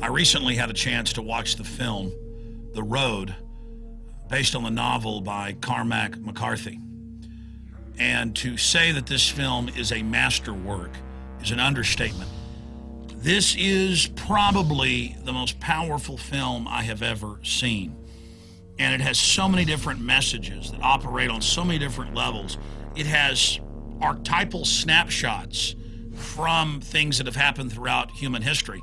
I recently had a chance to watch the film, The Road, based on the novel by Cormac McCarthy. And to say that this film is a masterwork is an understatement. This is probably the most powerful film I have ever seen. And it has so many different messages that operate on so many different levels. It has archetypal snapshots from things that have happened throughout human history.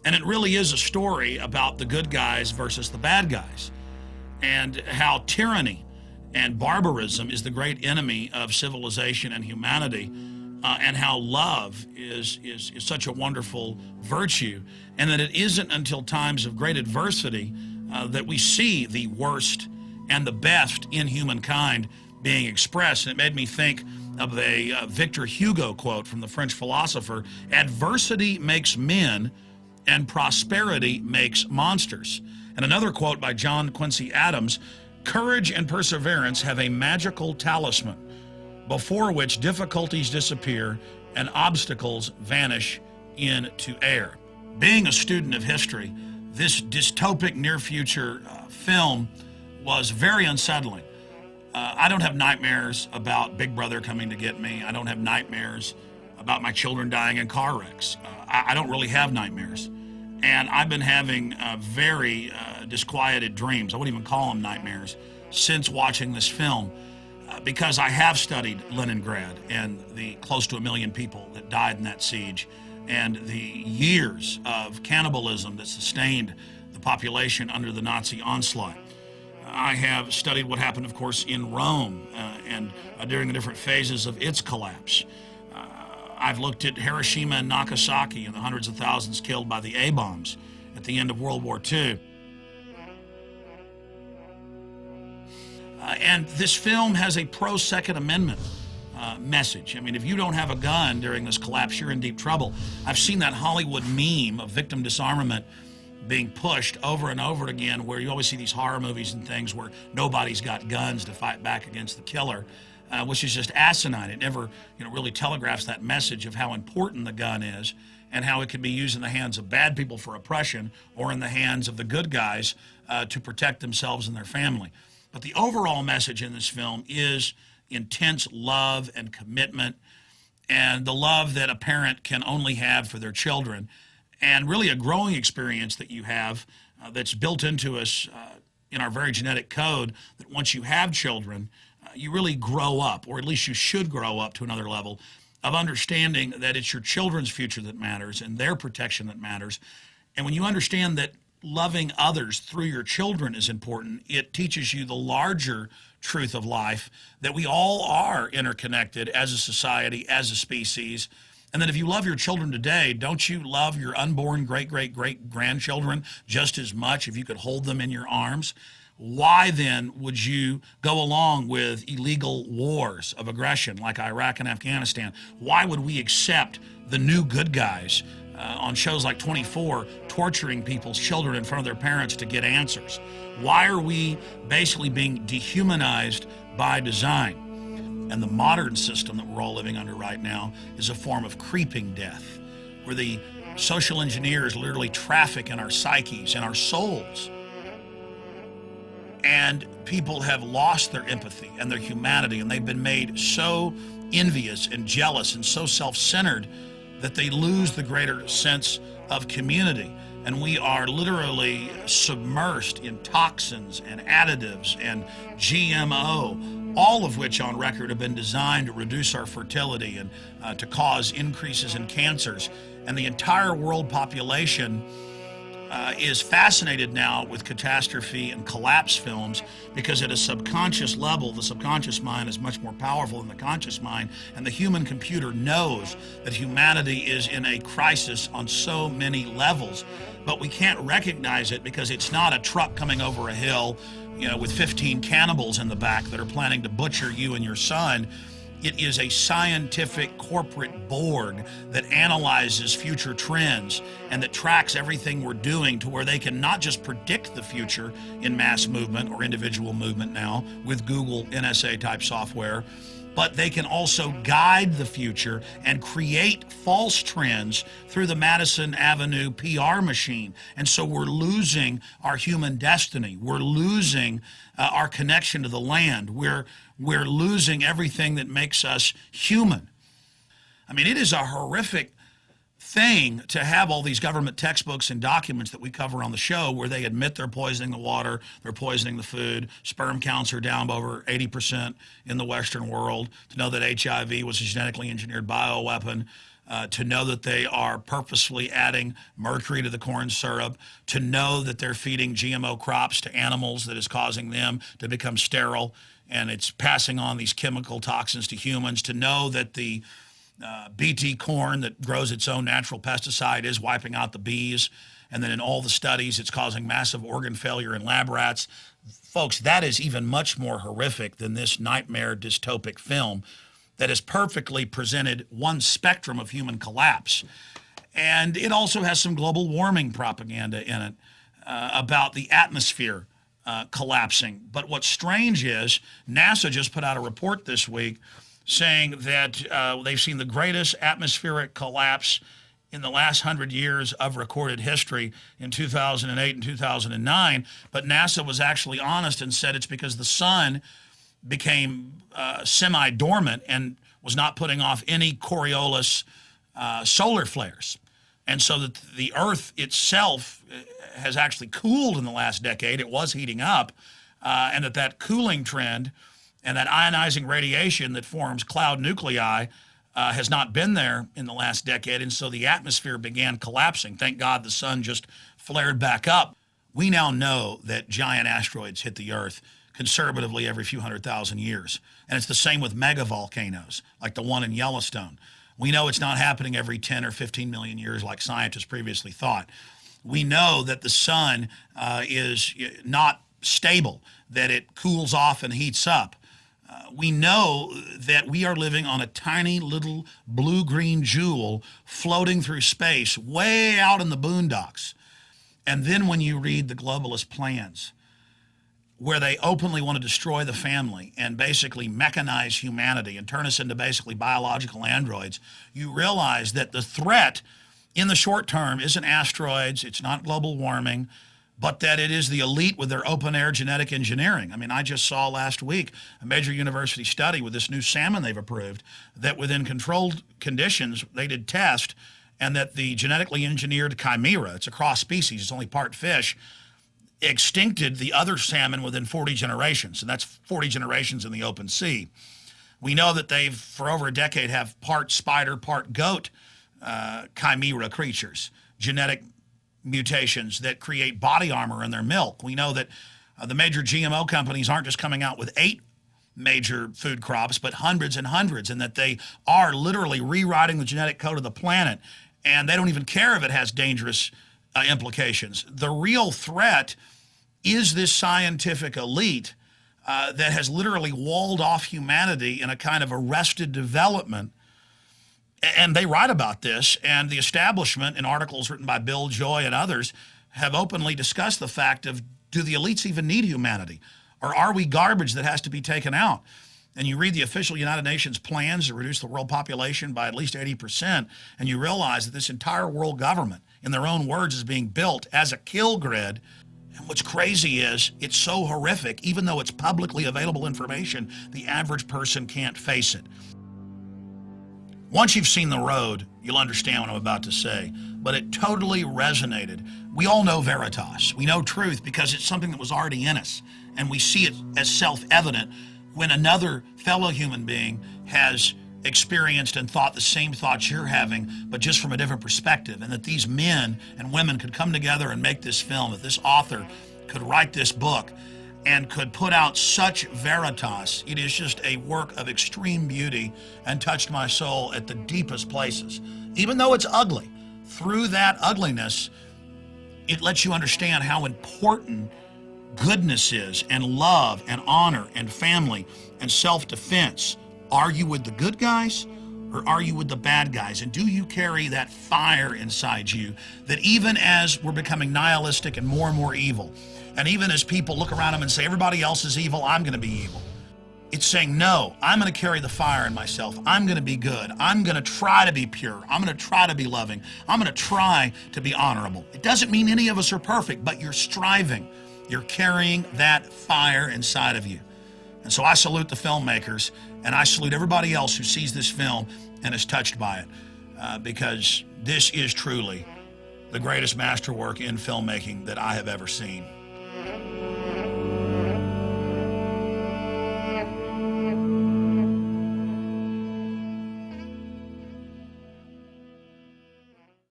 And it really is a story about the good guys versus the bad guys, and how tyranny and barbarism is the great enemy of civilization and humanity, and how love is such a wonderful virtue, and that it isn't until times of great adversity that we see the worst and the best in humankind being expressed. And it made me think of a Victor Hugo quote from the French philosopher: "Adversity makes men, and prosperity makes monsters." And another quote by John Quincy Adams: "Courage and perseverance have a magical talisman before which difficulties disappear and obstacles vanish into air." Being a student of history, this dystopic near future film was very unsettling. I don't have nightmares about Big Brother coming to get me. I don't have nightmares about my children dying in car wrecks. I don't really have nightmares. And I've been having very disquieted dreams. I wouldn't even call them nightmares since watching this film, because I have studied Leningrad and the close to 1 million people that died in that siege, and the years of cannibalism that sustained the population under the Nazi onslaught. I have studied what happened, of course, in Rome and during the different phases of its collapse. I've looked at Hiroshima and Nagasaki and the hundreds of thousands killed by the A-bombs at the end of World War II. And this film has a pro-Second Amendment message. I mean, if you don't have a gun during this collapse, you're in deep trouble. I've seen that Hollywood meme of victim disarmament being pushed over and over again, where you always see these horror movies and things where nobody's got guns to fight back against the killer. Which is just asinine. It never, really telegraphs that message of how important the gun is and how it can be used in the hands of bad people for oppression or in the hands of the good guys to protect themselves and their family. But the overall message in this film is intense love and commitment, and the love that a parent can only have for their children, and really a growing experience that you have that's built into us in our very genetic code, that once you have children, you really grow up, or at least you should grow up to another level of understanding that it's your children's future that matters and their protection that matters. And when you understand that loving others through your children is important, it teaches you the larger truth of life, that we all are interconnected as a society, as a species, and that if you love your children today, don't you love your unborn great-great-great-grandchildren just as much if you could hold them in your arms? Why then would you go along with illegal wars of aggression like Iraq and Afghanistan? Why would we accept the new good guys on shows like 24 torturing people's children in front of their parents to get answers? Why are we basically being dehumanized by design? And the modern system that we're all living under right now is a form of creeping death, where the social engineers literally traffic in our psyches and our souls. And people have lost their empathy and their humanity, and they've been made so envious and jealous and so self-centered that they lose the greater sense of community. And we are literally submersed in toxins and additives and GMO, all of which on record have been designed to reduce our fertility and to cause increases in cancers. And the entire world population is fascinated now with catastrophe and collapse films, because at a subconscious level, the subconscious mind is much more powerful than the conscious mind, and the human computer knows that humanity is in a crisis on so many levels, but we can't recognize it because it's not a truck coming over a hill, with 15 cannibals in the back that are planning to butcher you and your son. It is a scientific corporate Borg that analyzes future trends and that tracks everything we're doing to where they can not just predict the future in mass movement or individual movement now with Google NSA type software, but they can also guide the future and create false trends through the Madison Avenue PR machine. And so we're losing our human destiny. We're losing our connection to the land. We're losing everything that makes us human. I mean, it is a horrific thing to have all these government textbooks and documents that we cover on the show where they admit they're poisoning the water, they're poisoning the food, sperm counts are down by over 80% in the Western world, to know that HIV was a genetically engineered bioweapon, to know that they are purposefully adding mercury to the corn syrup, to know that they're feeding GMO crops to animals that is causing them to become sterile, and it's passing on these chemical toxins to humans, to know that the BT corn that grows its own natural pesticide is wiping out the bees, and then in all the studies it's causing massive organ failure in lab rats. Folks, that is even much more horrific than this nightmare dystopic film that has perfectly presented one spectrum of human collapse. And it also has some global warming propaganda in it about the atmosphere collapsing. But what's strange is NASA just put out a report this week saying that they've seen the greatest atmospheric collapse in the last 100 years of recorded history in 2008 and 2009. But NASA was actually honest and said it's because the sun became semi-dormant and was not putting off any Coriolis solar flares. And so that the Earth itself has actually cooled in the last decade. It was heating up, and that cooling trend and that ionizing radiation that forms cloud nuclei has not been there in the last decade, and so the atmosphere began collapsing. Thank God the sun just flared back up. We now know that giant asteroids hit the Earth conservatively every few 100,000 years, and it's the same with megavolcanoes, like the one in Yellowstone. We know it's not happening every 10 or 15 million years like scientists previously thought. We know that the sun is not stable, that it cools off and heats up. We know that we are living on a tiny little blue-green jewel floating through space way out in the boondocks. And then when you read the globalist plans, where they openly want to destroy the family and basically mechanize humanity and turn us into basically biological androids, you realize that the threat in the short term isn't asteroids, it's not global warming, but that it is the elite with their open-air genetic engineering. I mean, I just saw last week a major university study with this new salmon they've approved that within controlled conditions, they did test, and that the genetically engineered chimera, it's a cross species, it's only part fish, extincted the other salmon within 40 generations, and that's 40 generations in the open sea. We know that they've, for over a decade, have part spider, part goat chimera creatures, genetic mutations that create body armor in their milk. We know that the major GMO companies aren't just coming out with 8 major food crops, but hundreds and hundreds, and that they are literally rewriting the genetic code of the planet, and they don't even care if it has dangerous implications. The real threat is this scientific elite that has literally walled off humanity in a kind of arrested development. And they write about this, and the establishment in articles written by Bill Joy and others have openly discussed the fact of, do the elites even need humanity? Or are we garbage that has to be taken out? And you read the official United Nations plans to reduce the world population by at least 80%, and you realize that this entire world government, in their own words, is being built as a kill grid. And what's crazy is it's so horrific, even though it's publicly available information, the average person can't face it. Once you've seen The Road, you'll understand what I'm about to say, but it totally resonated. We all know Veritas. We know truth because it's something that was already in us, and we see it as self-evident when another fellow human being has experienced and thought the same thoughts you're having, but just from a different perspective, and that these men and women could come together and make this film, that this author could write this book and could put out such Veritas. It is just a work of extreme beauty and touched my soul at the deepest places. Even though it's ugly, through that ugliness, it lets you understand how important goodness is, and love and honor and family and self-defense, Are you with the good guys or are you with the bad guys? And do you carry that fire inside you that even as we're becoming nihilistic and more evil, and even as people look around them and say, everybody else is evil, I'm going to be evil. It's saying, no, I'm going to carry the fire in myself. I'm going to be good. I'm going to try to be pure. I'm going to try to be loving. I'm going to try to be honorable. It doesn't mean any of us are perfect, but you're striving. You're carrying that fire inside of you. And so I salute the filmmakers, and I salute everybody else who sees this film and is touched by it, because this is truly the greatest masterwork in filmmaking that I have ever seen.